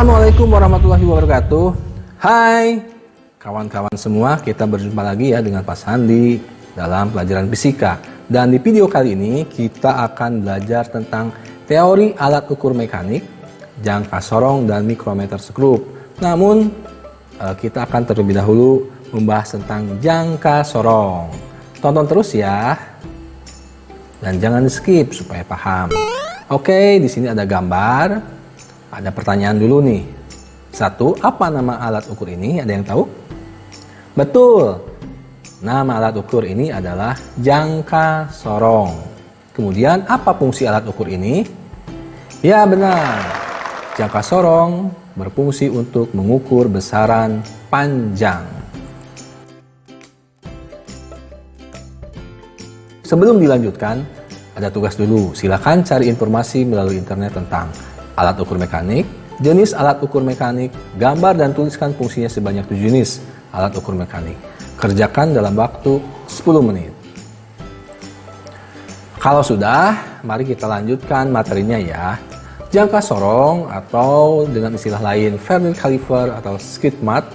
Assalamualaikum warahmatullahi wabarakatuh. Hai kawan-kawan semua, kita berjumpa lagi ya dengan Pak Sandi dalam pelajaran fisika. Dan di video kali ini kita akan belajar tentang teori alat ukur mekanik, jangka sorong dan mikrometer skrup. Namun kita akan terlebih dahulu membahas tentang jangka sorong. Tonton terus ya. Dan jangan di skip supaya paham. Oke, di sini ada gambar. Ada pertanyaan dulu nih. Satu, apa nama alat ukur ini? Ada yang tahu? Betul. Nama alat ukur ini adalah jangka sorong. Kemudian, apa fungsi alat ukur ini? Ya, benar. Jangka sorong berfungsi untuk mengukur besaran panjang. Sebelum dilanjutkan, ada tugas dulu. Silakan cari informasi melalui internet tentang alat ukur mekanik, jenis alat ukur mekanik, gambar dan tuliskan fungsinya sebanyak 7 jenis alat ukur mekanik. Kerjakan dalam waktu 10 menit. Kalau sudah, mari kita lanjutkan materinya ya. Jangka sorong atau dengan istilah lain Vernier Caliper atau skid mat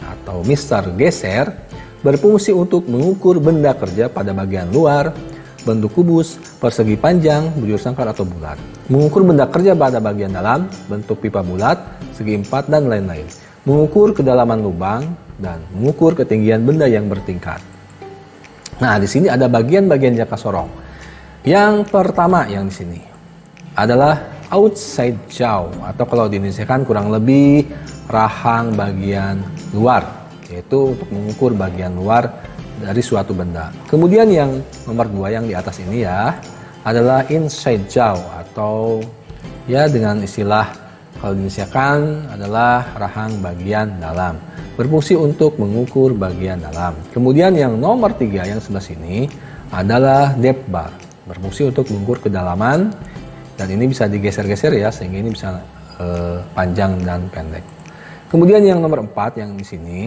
atau mister geser berfungsi untuk mengukur benda kerja pada bagian luar, bentuk kubus, persegi panjang, bujur sangkar atau bulat. Mengukur benda kerja pada bagian dalam, bentuk pipa bulat, segi empat, dan lain-lain. Mengukur kedalaman lubang, dan mengukur ketinggian benda yang bertingkat. Nah, di sini ada bagian-bagian jangka sorong. Yang pertama yang di sini adalah outside jaw, atau kalau diinisialkan kurang lebih rahang bagian luar, yaitu untuk mengukur bagian luar dari suatu benda. Kemudian yang nomor 2 yang di atas ini ya adalah inside jaw, atau ya dengan istilah kalau diinisialkan adalah rahang bagian dalam, berfungsi untuk mengukur bagian dalam. Kemudian yang nomor 3 yang sebelah sini adalah depth bar, berfungsi untuk mengukur kedalaman, dan ini bisa digeser-geser ya sehingga ini bisa panjang dan pendek. Kemudian yang nomor 4 yang di sini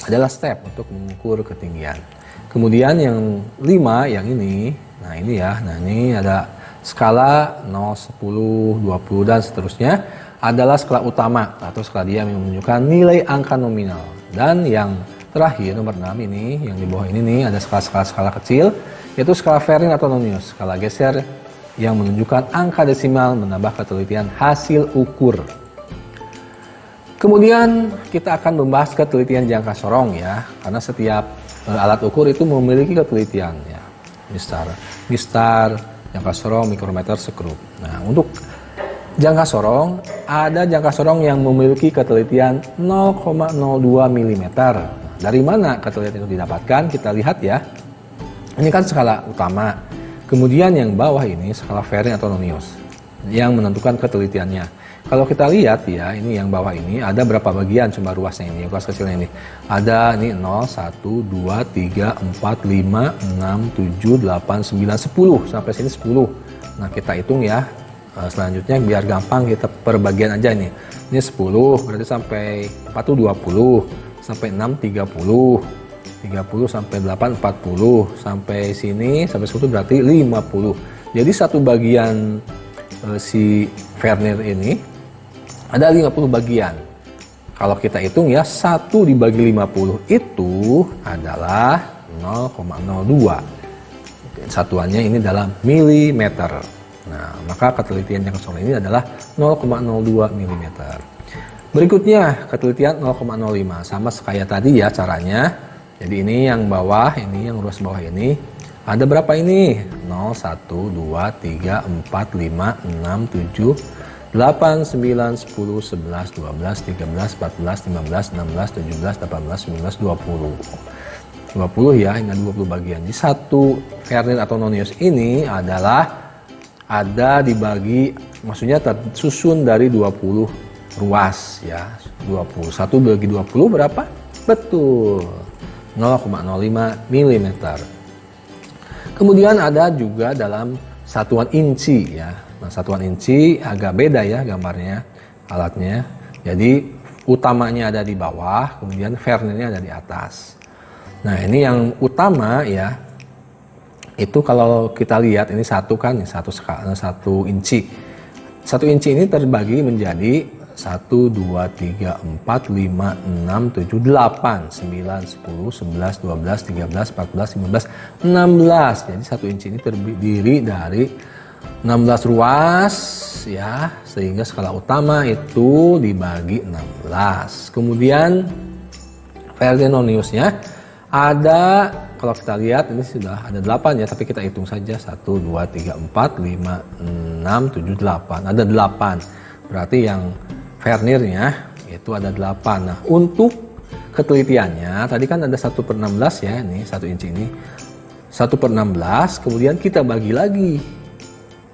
adalah step untuk mengukur ketinggian. Kemudian yang 5 yang ini, nah ini ya, nah ini ada skala 0, 10, 20 dan seterusnya adalah skala utama atau skala diam yang menunjukkan nilai angka nominal. Dan yang terakhir nomor 6 ini, yang di bawah ini nih ada skala kecil, yaitu skala Vernier atau Nonius, skala geser yang menunjukkan angka desimal menambah ketelitian hasil ukur. Kemudian kita akan membahas ketelitian jangka sorong ya, karena setiap alat ukur itu memiliki ketelitian ya. Mistar, jangka sorong, mikrometer, skrup. Nah, untuk jangka sorong, ada jangka sorong yang memiliki ketelitian 0,02 mm. Dari mana ketelitian itu didapatkan? Kita lihat ya. Ini kan skala utama. Kemudian yang bawah ini skala Vernier atau Nonius yang menentukan ketelitiannya. Kalau kita lihat ya, ini yang bawah ini ada berapa bagian coba ruasnya ini, ruas kecilnya ini. Ada ini 0, 1, 2, 3, 4, 5, 6, 7, 8, 9, 10. Sampai sini 10. Nah, kita hitung ya. Selanjutnya biar gampang kita per bagian aja ini. Ini 10, berarti sampai 4 itu 20. Sampai 6, 30. 30 sampai 8, 40. Sampai sini, sampai 10 berarti 50. Jadi satu bagian si Vernier ini ada 50 bagian. Kalau kita hitung ya, 1 dibagi 50 itu adalah 0,02. Satuannya ini dalam milimeter. Nah, maka ketelitian jangka sorong ini adalah 0,02 mm. Berikutnya ketelitian 0,05, sama kayak tadi ya caranya. Jadi ini yang bawah, ini yang ruas bawah ini. Ada berapa ini? 0, 1, 2, 3, 4, 5, 6, 7, 8, 9, 10, 11, 12, 13, 14, 15, 16, 17, 18, 19, 20. 20 ya, hingga 20 bagian. Di satu Vernier atau Nonius ini adalah ada dibagi, maksudnya tersusun dari 20 ruas ya. 20. 1 bagi 20 berapa? Betul. 0,05 mm. Kemudian ada juga dalam satuan inci ya. Nah, satuan inci agak beda ya gambarnya, alatnya. Jadi utamanya ada di bawah, kemudian Verniernya ada di atas. Nah, ini yang utama ya. Itu kalau kita lihat ini satu kan, satu inci. 1 inci ini terbagi menjadi 1, 2, 3, 4, 5, 6, 7, 8, 9, 10, 11, 12, 13, 14, 15, 16. Jadi 1 inci ini terdiri dari 16 ruas ya, sehingga skala utama itu dibagi 16. Kemudian Fernironiusnya ada, kalau kita lihat ini sudah ada 8 ya, tapi kita hitung saja 1, 2, 3, 4, 5, 6, 7, 8. Ada 8. Berarti yang Fernirnya itu ada 8. Nah, untuk ketelitiannya tadi kan ada 1/16 ya, ini 1 inci ini 1/16, kemudian kita bagi lagi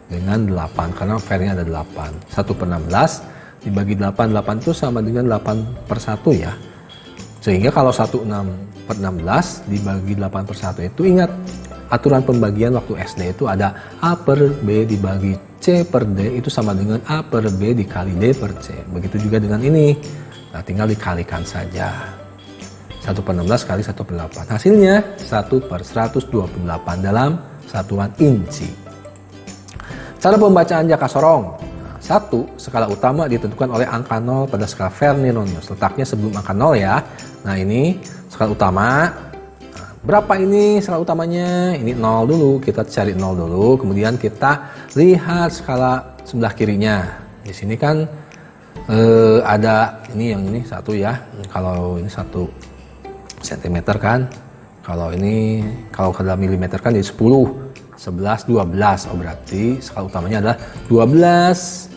dengan 8 karena Fernirnya ada 8. 1/16 dibagi 8, 8 itu sama dengan 8/1 ya. Sehingga kalau 1/16 dibagi 8/1 itu, ingat aturan pembagian waktu SD itu ada A per B dibagi C per D itu sama dengan A per B dikali D per C. Begitu juga dengan ini. Nah, tinggal dikalikan saja. 1/16 kali 1/8. Hasilnya 1/128 dalam satuan inci. Cara pembacaan jangka sorong. 1. Skala utama ditentukan oleh angka 0 pada skala Fernironius. Letaknya sebelum angka 0 ya. Nah, ini skala utama. Nah, berapa ini skala utamanya? Ini 0 dulu. Kita cari 0 dulu. Kemudian kita lihat skala sebelah kirinya. Di sini kan ada ini, yang ini 1 ya. Kalau ini 1 cm kan. Kalau ini, kalau dalam milimeter kan jadi 10, 11, 12. Oh, berarti skala utamanya adalah 12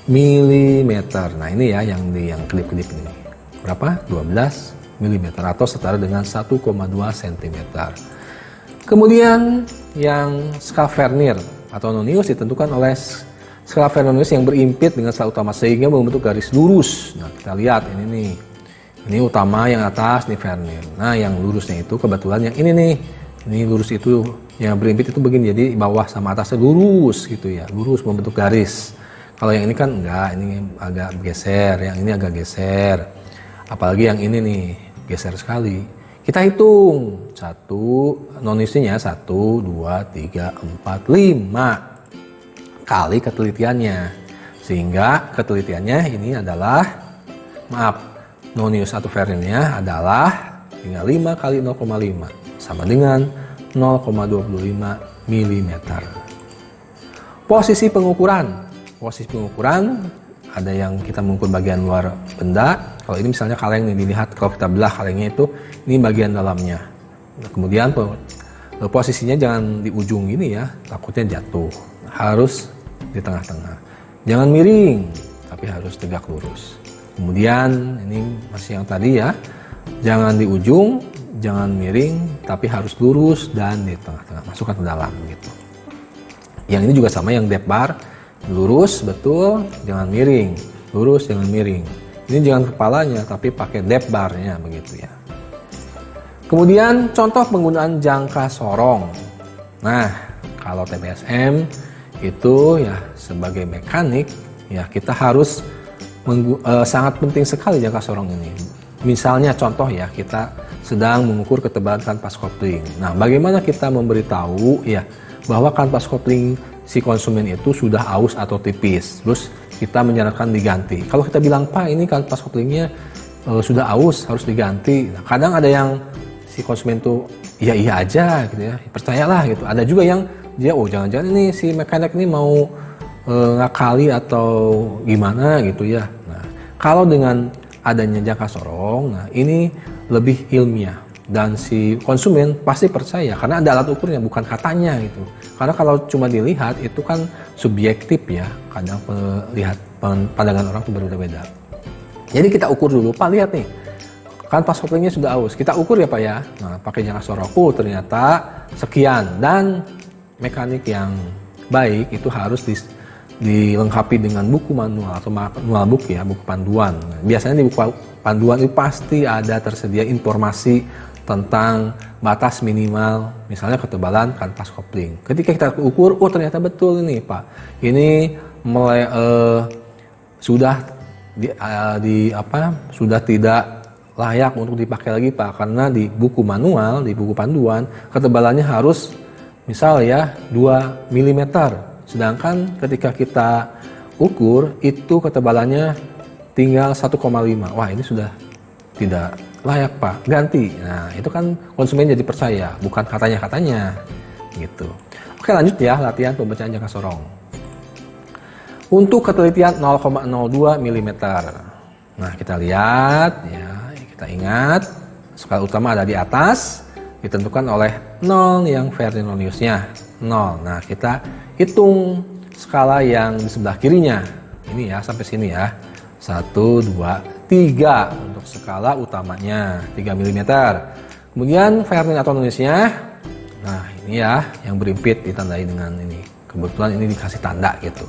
milimeter. Nah, ini ya yang kedip-kedip ini. Berapa? 12 milimeter atau setara dengan 1,2 cm. Kemudian yang skala Fernir atau nonius ditentukan oleh skala Fernironius yang berimpit dengan skala utama sehingga membentuk garis lurus. Nah, kita lihat ini nih. Ini utama yang atas, nih Fernir. Nah, yang lurusnya itu kebetulan yang ini nih. Ini lurus itu yang berimpit itu begini, jadi bawah sama atasnya lurus gitu ya. Lurus membentuk garis. Kalau yang ini kan enggak, ini agak geser, yang ini agak geser. Apalagi yang ini nih, geser sekali. Kita hitung. 1, noniusnya 1, 2, 3, 4, 5 kali ketelitiannya. Sehingga ketelitiannya ini adalah, maaf, nonius atau Fernirnya adalah tinggal 5 kali 0,5 sama dengan 0,25 mm. Posisi pengukuran. Posisi pengukuran ada yang kita mengukur bagian luar benda. Kalau ini misalnya kaleng nih, dilihat kalau kita belah kalengnya itu ini bagian dalamnya. Nah, kemudian posisinya jangan di ujung gini ya, takutnya jatuh. Harus di tengah-tengah. Jangan miring, tapi harus tegak lurus. Kemudian ini masih yang tadi ya, jangan di ujung, jangan miring, tapi harus lurus dan di tengah-tengah. Masukkan ke dalam gitu. Yang ini juga sama, yang depth bar. Lurus betul, jangan miring. Lurus, jangan miring. Ini jangan kepalanya, tapi pakai depth barnya begitu ya. Kemudian contoh penggunaan jangka sorong. Nah, kalau TPSM itu ya sebagai mekanik ya kita harus sangat penting sekali jangka sorong ini. Misalnya contoh ya, kita sedang mengukur ketebalan kanvas kopling. Nah, bagaimana kita memberitahu ya bahwa kanvas kopling si konsumen itu sudah aus atau tipis, terus kita menyarankan diganti. Kalau kita bilang, Pak, ini kanvas koplingnya sudah aus, harus diganti. Nah, kadang ada yang si konsumen tuh iya aja gitu ya, percayalah gitu. Ada juga yang dia, oh jangan-jangan ini si mekanik ini mau ngakali atau gimana gitu ya. Nah, kalau dengan adanya jangka sorong, nah ini lebih ilmiah. Dan si konsumen pasti percaya karena ada alat ukurnya, bukan katanya gitu. Karena kalau cuma dilihat itu kan subjektif ya, kadang pandangan orang itu berbeda-beda. Jadi kita ukur dulu, Pak, lihat nih, kanvas koplingnya sudah aus, kita ukur ya Pak ya. Nah, pakai jangka sorong, ternyata sekian. Dan mekanik yang baik itu harus dilengkapi dengan buku manual atau manual book ya, buku panduan. Nah, biasanya di buku panduan itu pasti ada tersedia informasi tentang batas minimal, misalnya ketebalan kanvas kopling. Ketika kita ukur, oh ternyata betul ini Pak, ini mulai sudah sudah tidak layak untuk dipakai lagi Pak, karena di buku manual, di buku panduan ketebalannya harus misal ya 2 mm. Sedangkan ketika kita ukur itu ketebalannya tinggal 1,5. Wah, ini sudah tidak layak Pak, ganti. Nah, itu kan konsumen jadi percaya, bukan katanya-katanya gitu. Oke, lanjut ya, latihan pembacaan jangka sorong. Untuk ketelitian 0,02 mm. Nah, kita lihat ya, kita ingat skala utama ada di atas, ditentukan oleh 0 yang Fresnel-nya 0. Nah, kita hitung skala yang di sebelah kirinya. Ini ya, sampai sini ya. 1, 2, 3 untuk skala utamanya 3 mm. Kemudian Fresnel-nya, nah ini ya yang berimpit ditandai dengan ini. Kebetulan ini dikasih tanda gitu.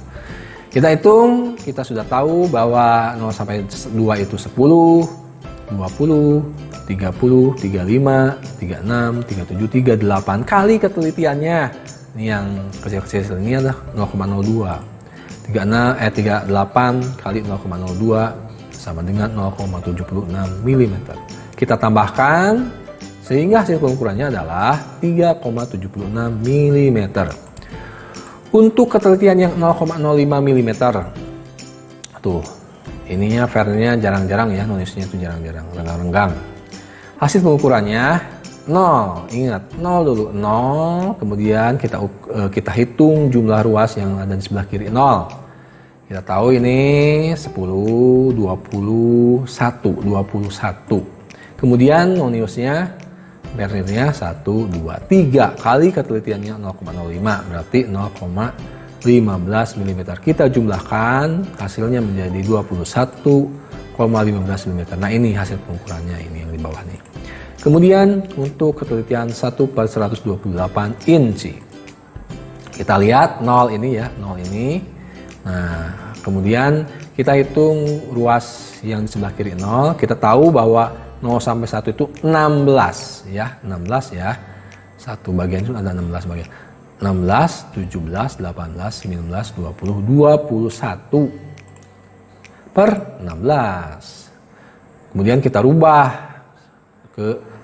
Kita hitung, kita sudah tahu bahwa 0 sampai 2 itu 10, 20, 30, 35, 36, 37, 38 kali ketelitiannya. Ini yang kecil-kecil ini adalah 0,02. 38 kali 0,02 sama dengan 0,76 mm. Kita tambahkan sehingga hasil pengukurannya adalah 3,76 mm. Untuk ketelitian yang 0,05 mm, tuh, ininya Fresnelnya jarang-jarang ya, nulisnya itu jarang-jarang, renggang-renggang. Hasil pengukurannya 0, ingat 0 dulu, 0, kemudian kita hitung jumlah ruas yang ada di sebelah kiri 0. Kita tahu ini 10, 20, 1, 21. Kemudian noniusnya Fresnelnya 1, 2, 3 kali ketelitiannya 0,05 berarti 0,15 mm. Kita jumlahkan hasilnya menjadi 21,15 mm. Nah, ini hasil pengukurannya, ini yang di bawah nih. Kemudian untuk ketelitian 1/128 inci. Kita lihat 0 ini ya, 0 ini. Nah, kemudian kita hitung ruas yang di sebelah kiri 0. Kita tahu bahwa 0 sampai 1 itu 16 ya, 16 ya. Satu bagian itu ada 16 bagian. 16, 17, 18, 19, 20, 21 per 16. Kemudian kita rubah ke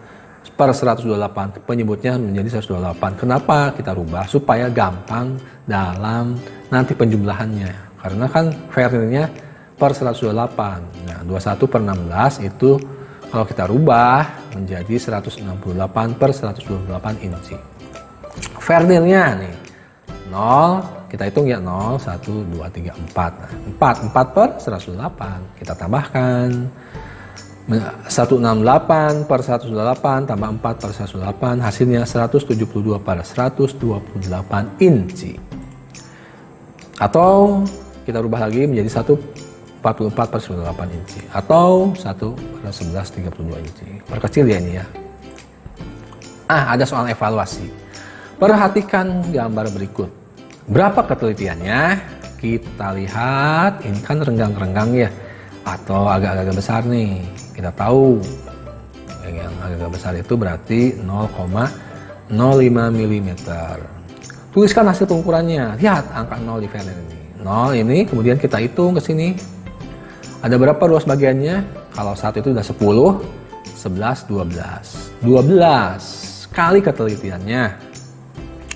per 128, penyebutnya menjadi 128. Kenapa kita rubah? Supaya gampang dalam nanti penjumlahannya. Karena kan Fresnelnya per 128. Nah, 21 per 16 itu kalau kita rubah menjadi 168 per 128 inci. Fresnelnya nih 0, kita hitung ya 0, 1, 2, 3, 4. Nah, 4 per 108. Kita tambahkan 168 per 128 tambah 4 per 108, hasilnya 172 per 128 inci. Atau kita rubah lagi menjadi 144 per 108 inci atau 1 per 1132 inci. Perkecil ya ini ya. Ada soal evaluasi. Perhatikan gambar berikut. Berapa ketelitiannya? Kita lihat, ini kan renggang-renggang ya, atau agak-agak besar nih. Kita tahu yang agak besar itu berarti 0,05 mm. Tuliskan hasil pengukurannya. Lihat angka 0 di Fresnel ini. 0 ini kemudian kita hitung ke sini. Ada berapa ruas bagiannya? Kalau saat itu udah 10, 11, 12. 12 kali ketelitiannya.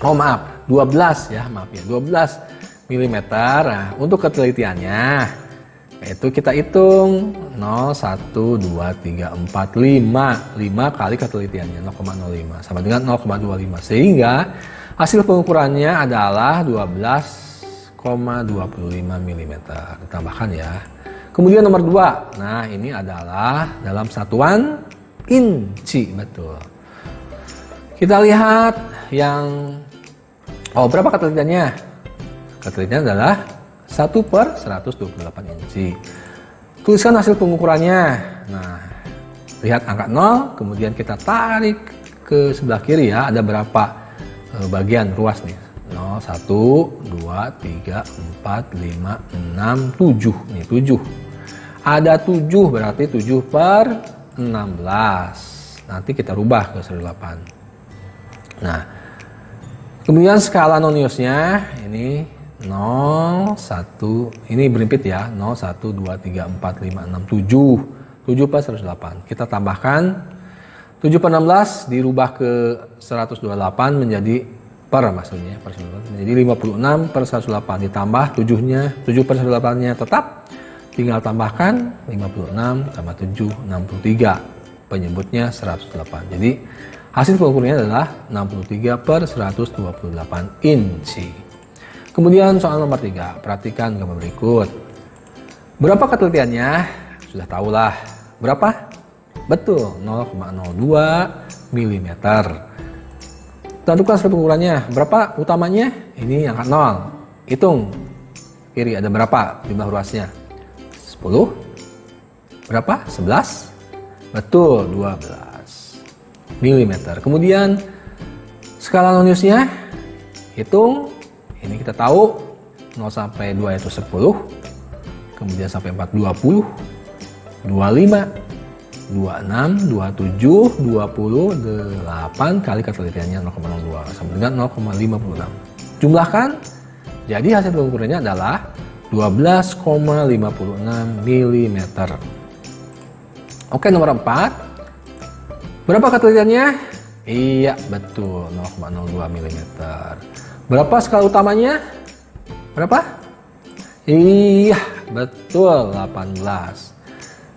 Oh maaf, 12 ya, maaf ya. 12 mm. Nah, untuk ketelitiannya itu kita hitung 0, 1, 2, 3, 4, 5 kali ketelitiannya 0,05 sama dengan 0,25 sehingga hasil pengukurannya adalah 12,25 mm. Ditambahkan ya. Kemudian nomor 2, nah ini adalah dalam satuan inci, betul. Kita lihat yang berapa ketelitiannya? Ketelitiannya adalah 1 per 128 inci. Tuliskan hasil pengukurannya. Nah, lihat angka 0, kemudian kita tarik ke sebelah kiri ya. Ada berapa bagian ruas nih? 0, 1, 2, 3, 4, 5, 6, 7. Nih 7. Ada 7 berarti 7 per 16. Nanti kita rubah ke 108. Nah, kemudian skala noniusnya ini 0, 1, ini berimpit ya, 0, 1, 2, 3, 4, 5, 6, 7 7 per 108. Kita tambahkan 7 per 16 dirubah ke 128 menjadi per maksudnya per 108. Jadi 56 per 108 ditambah 7-nya, 7 per 108-nya tetap, tinggal tambahkan 56 tambah 7, 63. Penyebutnya 108. Jadi hasil pengukurannya adalah 63 per 128 inci. Kemudian soal nomor 3, perhatikan gambar berikut. Berapa ketelitiannya? Sudah tahulah. Berapa? Betul, 0,02 mm. Tentukan hasil pengukurannya. Berapa utamanya? Ini angka 0. Hitung. Kiri ada berapa jumlah ruasnya? 10. Berapa? 11. Betul, 12 mm. Kemudian skala noniusnya. Hitung. Ini kita tahu 0 sampai 2 itu 10. Kemudian sampai 4 20. 25. 26, 27, 28 kali ketelitiannya 0,02 sama dengan 0,56. Jumlahkan, jadi hasil pengukurannya adalah 12,56 mm. Oke, nomor 4. Berapa ketelitiannya? Iya, betul, 0,02 mm. Berapa skala utamanya? Berapa? Iya, betul, 18.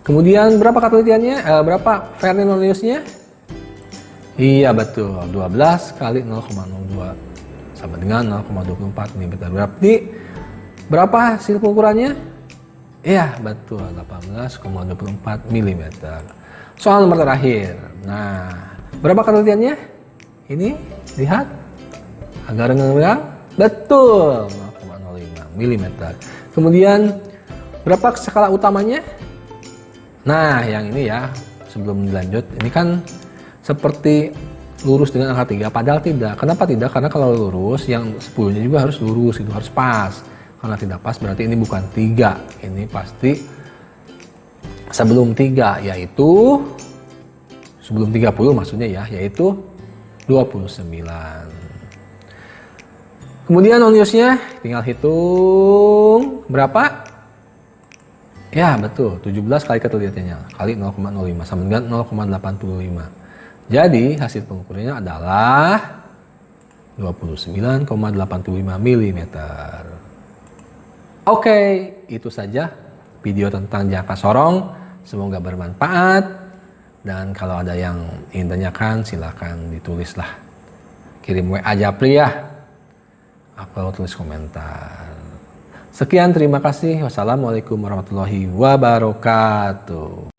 Kemudian berapa ketelitiannya? Berapa Ferneliusnya? Iya betul, 12 kali 0,02 sama dengan 0,24 mm. Berarti berapa hasil pengukurannya? Iya betul, 18,24 mm. Soal nomor terakhir. Nah, berapa ketelitiannya? Ini lihat agar renggang. Betul, 0,05 mm. Kemudian berapa skala utamanya? Nah, yang ini ya, sebelum dilanjut, ini kan seperti lurus dengan angka 3, padahal tidak. Kenapa tidak? Karena kalau lurus, yang 10-nya juga harus lurus, itu harus pas. Karena tidak pas, berarti ini bukan 3. Ini pasti sebelum 3, yaitu sebelum 30 maksudnya ya, yaitu 29. Kemudian noniusnya, tinggal hitung berapa? Ya betul, 17 kali ketelitiannya kali 0,05 sama dengan 0,85. Jadi hasil pengukurannya adalah 29,85 mm. Oke, itu saja video tentang jangka sorong. Semoga bermanfaat. Dan kalau ada yang ingin tanyakan, silahkan ditulislah. Kirim WA Japri ya. Atau tulis komentar. Sekian, terima kasih. Wassalamualaikum warahmatullahi wabarakatuh.